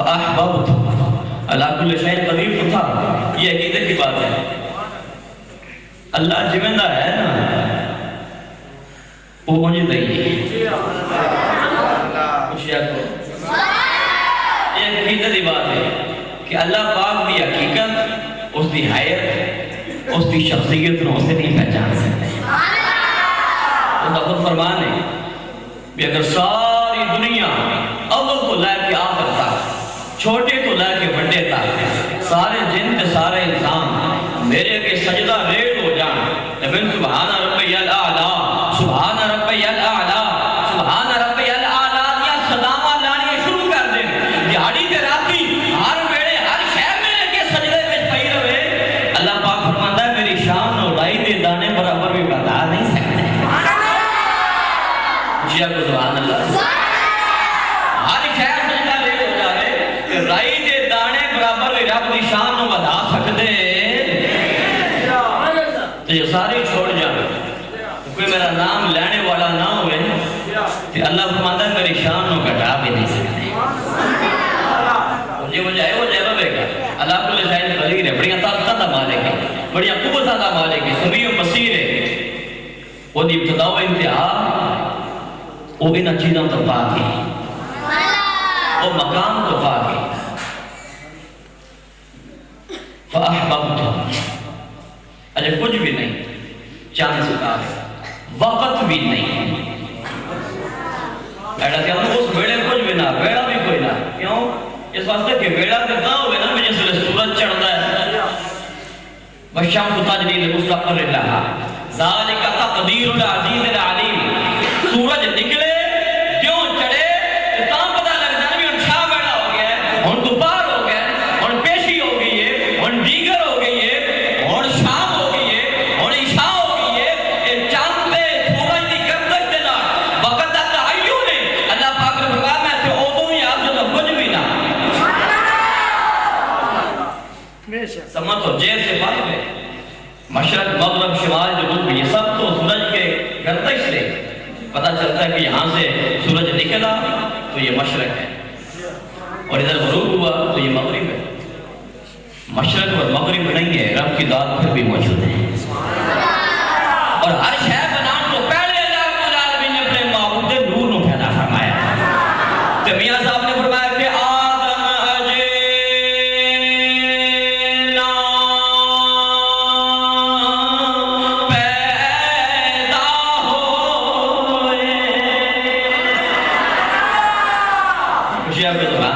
فَأَحْبَبْتُ اللہ کل شيء قدیر تو تھا. یہ عقیدے کی بات ہے. اللہ جمندہ ہے نا وہ مجھے دئیے خوشیات کو. یہ عقیدے کی بات ہے کہ اللہ پاک دی حقیقت اس دی حیات اس دی شخصیت نو اسے نہیں پہچان سکتے. وہ خود فرمان ہے کہ اگر ساری دنیا اول تو لے کے آخر تک چھوٹے تو لے کے بڑے تک سارے جن تے سارے انسان میرے کے سجدہ ریٹ ہو جان لیکن سبحان ربی الاعلیٰ سبحان ربی الاعلیٰ سبحان ربی الاعلیٰ یا صدامہ لانیاں شروع کر دیں دیہاڑی تے راتی ہر ویڑے ہر شہر میرے کے سجدے میں پئی رہے. اللہ پاک فرماتا ہے میری شان اور رائی دے دانے برابر بھی بتا نہیں سکتے. جی آپ کو سبحان اللہ. ہر شہر سجدہ لے ہو جائے کہ رائی دے دانے برابر رب دی شان نو بتا سکتے تو یہ سارے چھوڑ جائے کوئی میرا نام لینے والا نہ ہوئے کہ اللہ فرماتا ہے میری شان نو گھٹا بھی نہیں سکتے. یہ وہ جائے رہے گا. اللہ کل شاید قدیر ہے بڑیاں طاقتاں دا مالک ہے بڑیاں قوتاں دا مالک ہے سمیع و بصیر ہے. وہ دی ابتدا و انتہا وہ ان چیزوں تو پاک ہے وہ مقام تو پاک ہے. فَأَحْبَبْتُ اجھے کچھ بھی نہیں چاند ستارے وقت بھی نہیں ایڈا کہ ہم اس بیڑے کچھ بھی نہ بیڑا بھی کوئی نہ کیوں اس واسطے کہ بیڑا پھر نہ ہوئے نا میں جس لئے سورج چڑھتا ہے وَالشَّمْسُ تَجْرِي لِمُسْتَقَرٍّ لَهَا ذَلِكَ تَقْدِيرُ الْعَزِيزِ الْعَلِيمِ. سورج نکلے کیوں چڑھے اتنا پتہ لگ جانا بھی ان چھا بیڑا ہو گیا ہے ان دوپہر ہو گیا ہے ان پیشی ہو گئی ہے ان دیگر ہو گئی ہے ان شام ہو گئی ہے ان عشاء ہو گئی ہے. چاند پہ سورج دی گردش دے نال وقت دا تعین ہے. اللہ پاک نے فرمایا میں تے اودوں ہی آپ جو کچھ بھی نہ سمت ہو جیل سے پاک ہے مشرق مغرب شمال جنوب یہ سب تو سورج کے گردش سے پتہ چلتا ہے کہ یہاں سے سورج نکلا تو یہ مشرق ہے اور ادھر غروب ہوا تو یہ مغرب ہے. مشرق اور مغرب نہیں ہے رب کی ذات پھر بھی موجود ہے. اور ہر شے بنان تو پہلے اللہ رب العالمین نے اپنے معبود نور نو پیدا فرمایا. تو میاں صاحب نے فرمایا کہ آدم اجینا پیدا ہوئے. خوشی آپ کے دوران